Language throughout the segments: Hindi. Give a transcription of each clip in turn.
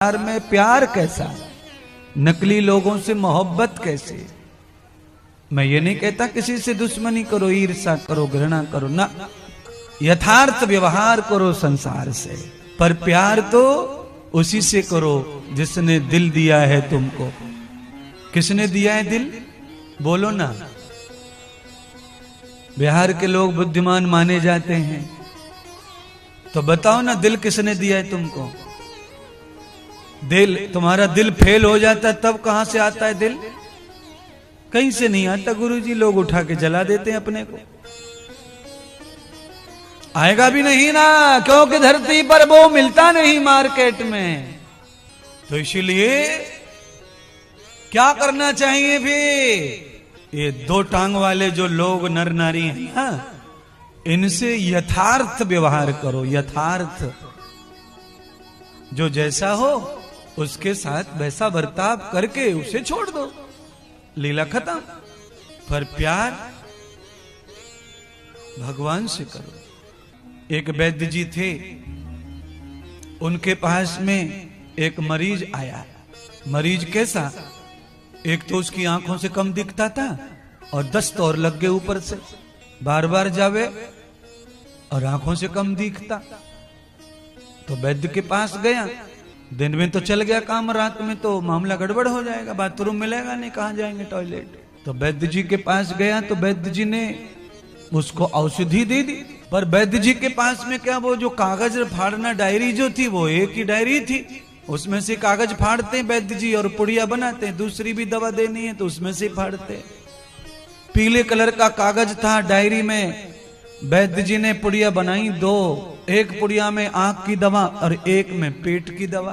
प्यार में प्यार कैसा, नकली लोगों से मोहब्बत कैसे। मैं ये नहीं कहता किसी से दुश्मनी करो, ईर्ष्या करो, घृणा करो, ना, यथार्थ व्यवहार करो संसार से, पर प्यार तो उसी से करो जिसने दिल दिया है तुमको। किसने दिया है दिल, बोलो ना। बिहार के लोग बुद्धिमान माने जाते हैं, तो बताओ ना दिल किसने दिया है तुमको। दिल, तुम्हारा दिल फेल हो जाता है तब कहां से आता है दिल? कहीं से नहीं आता गुरुजी, लोग उठा के जला देते हैं अपने को। आएगा भी नहीं ना, क्योंकि धरती पर वो मिलता नहीं मार्केट में। तो इसीलिए क्या करना चाहिए भी, ये दो टांग वाले जो लोग नर नारी हैं ना, इनसे यथार्थ व्यवहार करो। यथार्थ, जो जैसा हो उसके साथ वैसा बर्ताव करके उसे छोड़ दो, लीला खत्म। पर प्यार भगवान से करो। एक वैद्य जी थे, उनके पास में एक मरीज आया। मरीज कैसा, एक तो उसकी आंखों से कम दिखता था और दस्त और लग गए ऊपर से, बार बार जावे और आंखों से कम दिखता। तो वैद्य के पास गया, दिन में तो चल गया काम, रात में तो मामला गड़बड़ हो जाएगा, बाथरूम मिलेगा नहीं, कहां जाएंगे टॉयलेट। तो वैद्य जी के पास गया तो वैद्य जी ने उसको औषधि दे दी। पर वैद्य जी के पास में क्या, वो जो कागज फाड़ना डायरी जो थी वो एक ही डायरी थी, उसमें से कागज फाड़ते हैं वैद्य जी और पुड़िया बनाते हैं। दूसरी भी दवा देनी है तो उसमें से फाड़ते हैं। पीले कलर का कागज था डायरी में, वैद्य जी ने पुड़िया बनाई दो, एक पुड़िया में आंख की दवा और एक में पेट की दवा।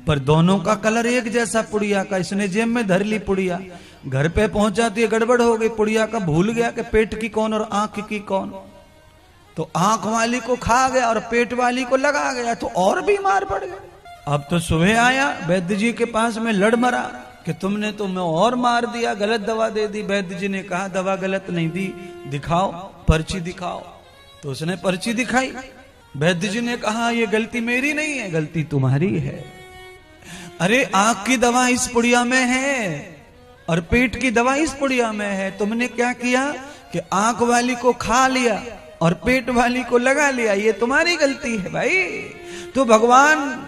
पर दोनों का कलर एक जैसा पुड़िया का। इसने जेब में धर ली पुड़िया, घर पे पहुंचा तो ये गड़बड़ हो गई, पुड़िया का भूल गया कि पेट की कौन और आंख की कौन। तो आंख वाली को खा गया और पेट वाली को लगा गया, तो और बीमार पड़ गया। अब तो सुबह आया वैद्य जी के पास में, लड़ मरा कि तुमने तो मैं और मार दिया, गलत दवा दे दी। वैद्य जी ने कहा दवा गलत नहीं दी, दिखाओ, पर्ची दिखाओ। तो उसने पर्ची दिखाई। वैद्य जी ने कहा ये गलती मेरी नहीं है, गलती तुम्हारी है। अरे आंख की दवा इस पुड़िया में है और पेट की दवा इस पुड़िया में है, तुमने क्या किया कि आंख वाली को खा लिया और पेट वाली को लगा लिया, ये तुम्हारी गलती है भाई। तो भगवान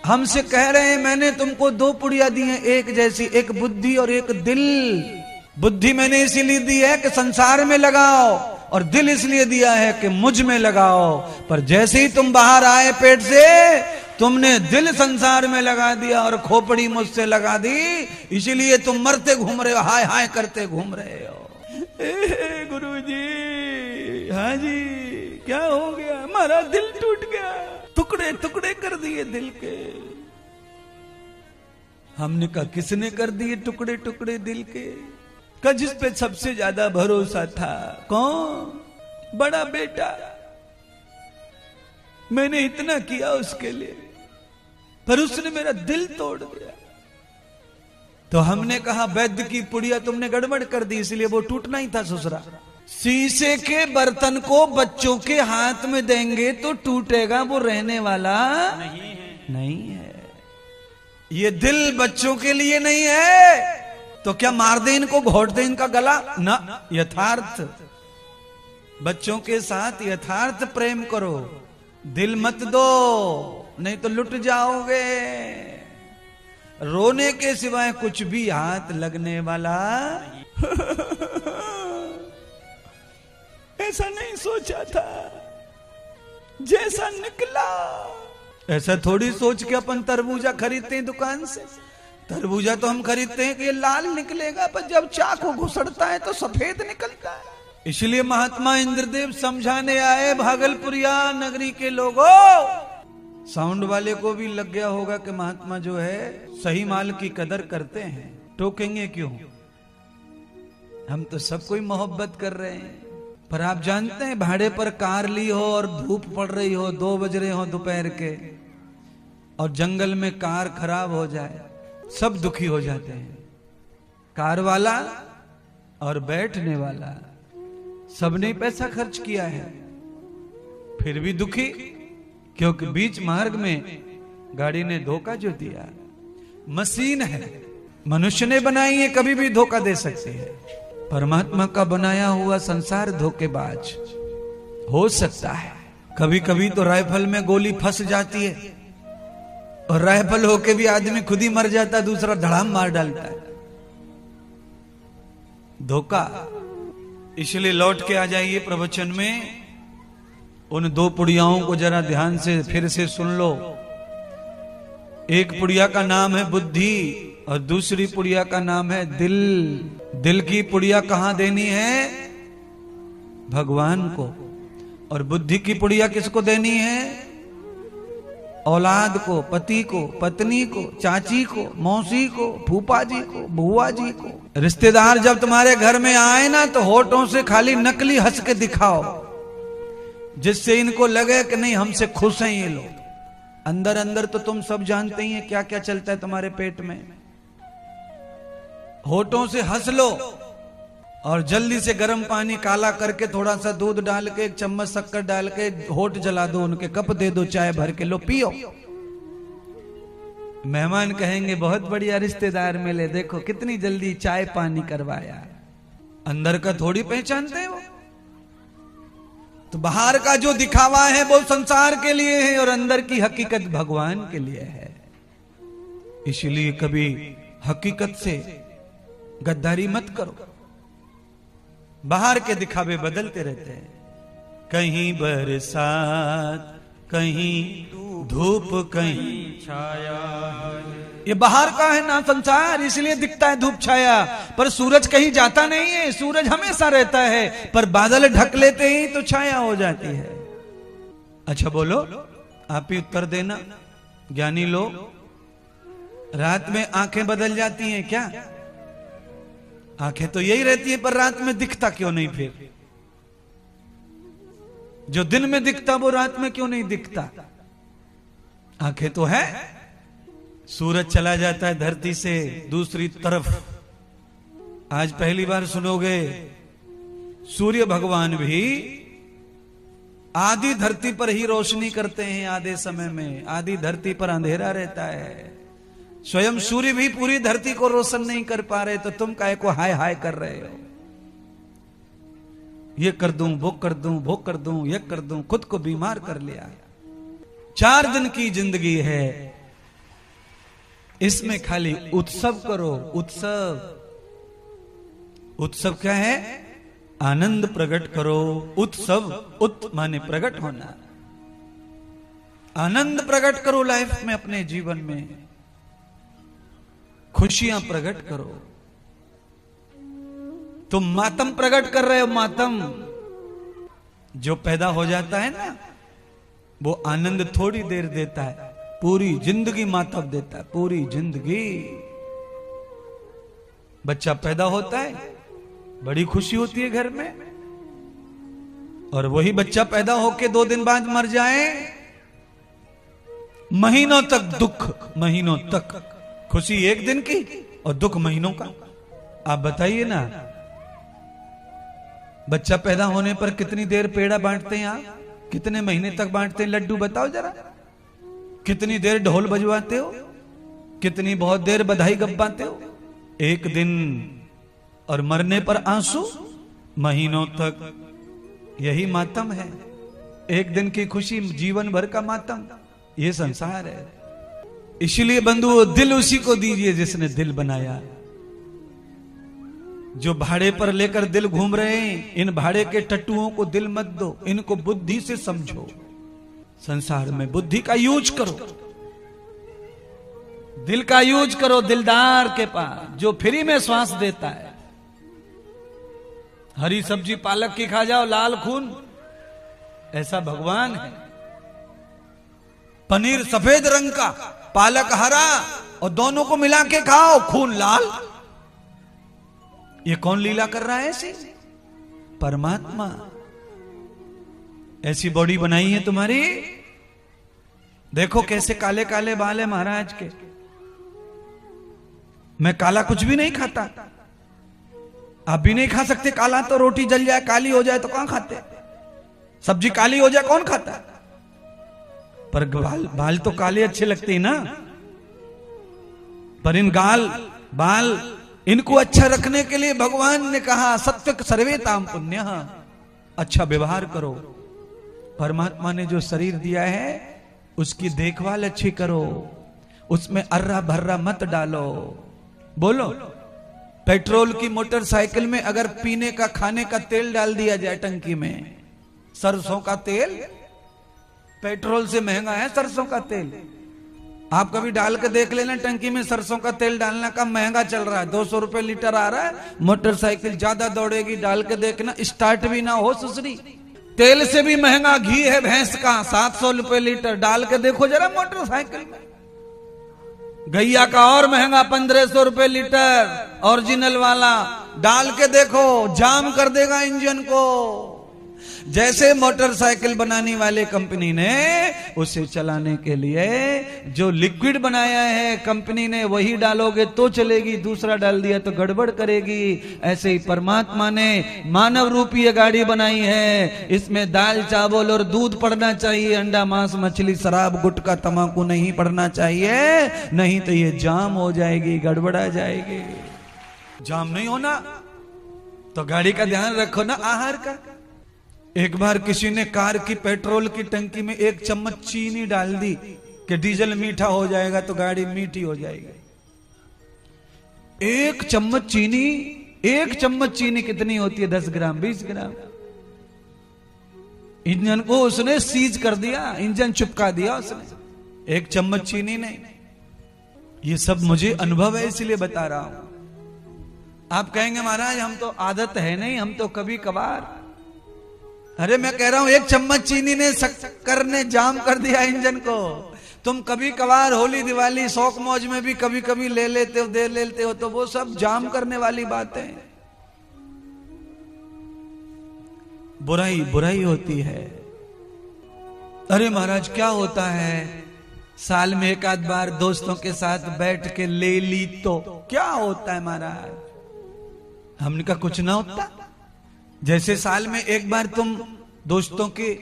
हमसे कह रहे हैं मैंने तुमको दो पुड़िया दी हैं एक जैसी, एक बुद्धि और एक दिल। बुद्धि मैंने इसीलिए दी है कि संसार में लगाओ, और दिल इसलिए दिया है कि मुझ में लगाओ। पर जैसे ही तुम बाहर आए पेट से, तुमने दिल संसार में लगा दिया और खोपड़ी मुझसे लगा दी, इसीलिए तुम मरते घूम रहे हो, हाय हाय करते घूम रहे हो। गुरुजी, हाँ जी, क्या हो गया? हमारा दिल टूट गया, टुकड़े टुकड़े कर दिए दिल के। हमने कहा किसने कर दिए टुकड़े टुकड़े दिल के? का जिस पे सबसे ज्यादा भरोसा था। कौन? बड़ा बेटा। मैंने इतना किया उसके लिए, पर उसने मेरा दिल तोड़ दिया। तो हमने कहा वैद्य की पुड़िया तुमने गड़बड़ कर दी, इसलिए वो टूटना ही था ससुरा। शीशे के बर्तन को बच्चों के हाथ में देंगे तो टूटेगा, वो रहने वाला नहीं है। ये दिल बच्चों के लिए नहीं है, तो क्या मार दे इनको, घोट दे इनका गला? ना, यथार्थ बच्चों के साथ यथार्थ प्रेम करो, दिल मत दो, नहीं तो लुट जाओगे। रोने के सिवाय कुछ भी हाथ लगने वाला ऐसा नहीं सोचा था, जैसा निकला। ऐसा थोड़ी सोच के अपन तरबूजा खरीदते हैं दुकान से। तरबूजा तो हम खरीदते हैं कि ये लाल निकलेगा, पर जब चाकू घुसड़ता है तो सफेद निकलता है। इसलिए महात्मा इंद्रदेव समझाने आए भागलपुरिया नगरी के लोगों। साउंड वाले को भी लग गया होगा कि महात्मा जो है सही माल की कदर करते हैं, टोकेंगे क्यों? हम तो सबको ही मोहब्बत कर रहे हैं। पर आप जानते हैं भाड़े पर कार ली हो और धूप पड़ रही हो, 2 बज रहे हो दोपहर के, और जंगल में कार खराब हो जाए, सब दुखी हो जाते हैं। कार वाला और बैठने वाला, सबने पैसा खर्च किया है, फिर भी दुखी, क्योंकि बीच मार्ग में गाड़ी ने धोखा जो दिया, मशीन है, मनुष्य ने बनाई है, कभी भी धोखा दे सकती है। परमात्मा का बनाया हुआ संसार धोखेबाज हो सकता है। कभी कभी तो राइफल में गोली फंस जाती है और राइफल होके भी आदमी खुद ही मर जाता है, दूसरा धड़ाम मार डालता है। धोखा। इसलिए लौट के आ जाइए प्रवचन में। उन दो पुड़ियाओं को जरा ध्यान से फिर से सुन लो। एक पुड़िया का नाम है बुद्धि और दूसरी पुड़िया का नाम है दिल। दिल की पुड़िया कहां देनी है? भगवान को। और बुद्धि की पुड़िया किसको देनी है? औलाद को, पति को, पत्नी को, चाची को, मौसी को, फूफा जी को, बुआ जी को। रिश्तेदार जब तुम्हारे घर में आए ना तो होठों से खाली नकली हंस के दिखाओ, जिससे इनको लगे कि नहीं हमसे खुश हैं ये लोग। अंदर अंदर तो तुम सब जानते ही हैं क्या क्या चलता है तुम्हारे पेट में। होठों से हंस लो और जल्दी से गर्म पानी काला करके थोड़ा सा दूध डाल के 1 चम्मच शक्कर डाल के होठ जला दो, उनके कप दे दो, चाय भर के लो, पियो। मेहमान कहेंगे बहुत बढ़िया रिश्तेदार मिले, देखो कितनी जल्दी चाय पानी करवाया। अंदर का थोड़ी पहचानते हो। तो बाहर का जो दिखावा है वो संसार के लिए है और अंदर की हकीकत भगवान के लिए है। इसलिए कभी हकीकत से गद्दारी मत करो। बाहर के दिखावे बदलते रहते हैं। कहीं बरसात, कहीं धूप, कहीं छाया। ये बाहर का है ना संसार, इसलिए दिखता है धूप छाया। पर सूरज कहीं जाता नहीं है, सूरज हमेशा रहता है। पर बादल ढक लेते ही तो छाया हो जाती है। अच्छा बोलो, आप ही उत्तर देना ज्ञानी लोग। रात में आंखें बदल जाती हैं क्या? आंखें तो यही रहती है, पर रात में दिखता क्यों नहीं? फिर जो दिन में दिखता वो रात में क्यों नहीं दिखता? आंखें तो है। सूरज चला जाता है धरती से दूसरी तरफ। आज पहली बार सुनोगे सूर्य भगवान भी आधी धरती पर ही रोशनी करते हैं। आधे समय में आधी धरती पर अंधेरा रहता है। स्वयं सूर्य भी पूरी धरती को रोशन नहीं कर पा रहे, तो तुम काहे को हाय हाय कर रहे हो? ये कर दूं, वो कर दूं, वो कर दूं, ये कर दूं, खुद को बीमार कर लिया। 4 दिन की जिंदगी है, इसमें खाली उत्सव करो। उत्सव। उत्सव क्या है? आनंद प्रकट करो। उत्सव, उत माने प्रकट होना। आनंद प्रकट करो लाइफ में, अपने जीवन में खुशियां प्रकट करो। तुम मातम प्रकट कर रहे हो। मातम जो पैदा हो जाता है ना, वो आनंद थोड़ी देर देता है, पूरी जिंदगी मातम देता है। पूरी जिंदगी। बच्चा पैदा होता है, बड़ी खुशी होती है घर में, और वही बच्चा पैदा होके 2 दिन बाद मर जाए, महीनों तक दुख। महीनों तक खुशी 1 दिन की और दुख महीनों का। आप बताइए ना, बच्चा पैदा होने पर कितनी देर पेड़ा बांटते हैं आप? कितने महीने तक बांटते हैं लड्डू? बताओ जरा। कितनी देर ढोल बजवाते हो? कितनी बहुत देर बधाई गब्बाते हो? 1 दिन और मरने पर आंसू महीनों तक। यही मातम है। 1 दिन की खुशी, जीवन भर का मातम। ये संसार है। इसलिए बंधुओं, दिल उसी को दीजिए जिसने दिल बनाया। जो भाड़े पर लेकर दिल घूम रहे हैं, इन भाड़े के टट्टुओं को दिल मत दो, इनको बुद्धि से समझो। संसार में बुद्धि का यूज करो, दिल का यूज करो। दिलदार के पास जो फ्री में श्वास देता है। हरी सब्जी पालक की खा जाओ, लाल खून, ऐसा भगवान है। पनीर सफेद रंग का, पालक हरा, और दोनों को मिला के खाओ, खून लाल। ये कौन लीला कर रहा है ऐसी? परमात्मा। ऐसी बॉडी बनाई है तुम्हारी। देखो कैसे काले काले बाल है महाराज के। मैं काला कुछ भी नहीं खाता। आप भी नहीं खा सकते काला। तो रोटी जल जाए, काली हो जाए तो कौन खाते? सब्जी काली हो जाए कौन खाता? पर बाल तो काले अच्छे लगते हैं ना, पर इन बाल इनको अच्छा रखने के लिए भगवान ने कहा सत्य सर्वेताम पुण्य, अच्छा व्यवहार करो। परमात्मा ने जो शरीर दिया है उसकी देखभाल अच्छी करो, उसमें अर्रा भर्रा मत डालो। बोलो, पेट्रोल की मोटरसाइकिल में अगर पीने का खाने का तेल डाल दिया जाए टंकी में, सरसों का तेल पेट्रोल से महंगा है सरसों का तेल। आप कभी डाल के देख लेना, टंकी में सरसों का तेल डालना का महंगा चल रहा है, 200 रुपए लीटर आ रहा है। मोटरसाइकिल ज्यादा दौड़ेगी, डाल के देखना स्टार्ट भी ना हो सुसरी। तेल से भी महंगा घी है भैंस का, 700 रुपए लीटर, डाल के देखो जरा मोटरसाइकिल में। गैया का और महंगा 1500 रुपए लीटर ओरिजिनल वाला, डाल के देखो जाम कर देगा इंजन को। जैसे मोटरसाइकिल बनाने वाले कंपनी ने उसे चलाने के लिए जो लिक्विड बनाया है कंपनी ने वही डालोगे तो चलेगी, दूसरा डाल दिया तो गड़बड़ करेगी। ऐसे ही परमात्मा ने मानव रूपी ये गाड़ी बनाई है, इसमें दाल चावल और दूध पड़ना चाहिए, अंडा मांस मछली शराब गुटखा तंबाकू नहीं पड़ना चाहिए, नहीं तो ये जाम हो जाएगी, गड़बड़ा जाएगी। जाम नहीं होना तो गाड़ी का ध्यान रखो ना, आहार का। एक बार किसी ने कार की पेट्रोल की टंकी में 1 चम्मच चीनी डाल दी कि डीजल मीठा हो जाएगा तो गाड़ी मीठी हो जाएगी। 1 चम्मच चीनी कितनी होती है? 10 ग्राम 20 ग्राम। इंजन को उसने सीज कर दिया, इंजन चुपका दिया उसने, 1 चम्मच चीनी नहीं। ये सब मुझे अनुभव है इसलिए बता रहा हूं। आप कहेंगे महाराज हम तो आदत है नहीं, हम तो कभी कभार। अरे मैं कह रहा हूं 1 चम्मच चीनी ने शक्कर ने जाम कर दिया इंजन को। तुम कभी कभार होली दिवाली शौक मौज में भी कभी कभी ले लेते हो, दे लेते हो, तो वो सब जाम करने वाली बातें। बुराई होती है। अरे महाराज क्या होता है, साल में 1 आध बार दोस्तों के साथ बैठ के ले ली तो क्या होता है महाराज? हमने कहा कुछ ना होता। जैसे साल में 1 बार तुम दोस्तों के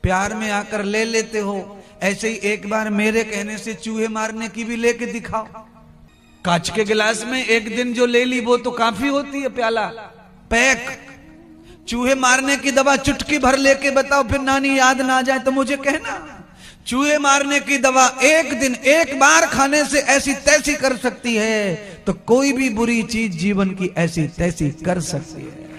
प्यार में आकर ले लेते हो, ऐसे ही 1 बार मेरे कहने से चूहे मारने की भी लेके दिखाओ। कांच के गिलास में 1 दिन जो ले ली वो तो काफी होती है, प्याला पैक। चूहे मारने की दवा चुटकी भर लेके बताओ, फिर नानी याद ना आ जाए तो मुझे कहना। चूहे मारने की दवा 1 दिन 1 बार खाने से ऐसी तैसी कर सकती है, तो कोई भी बुरी चीज जीवन की ऐसी तैसी कर सकती है।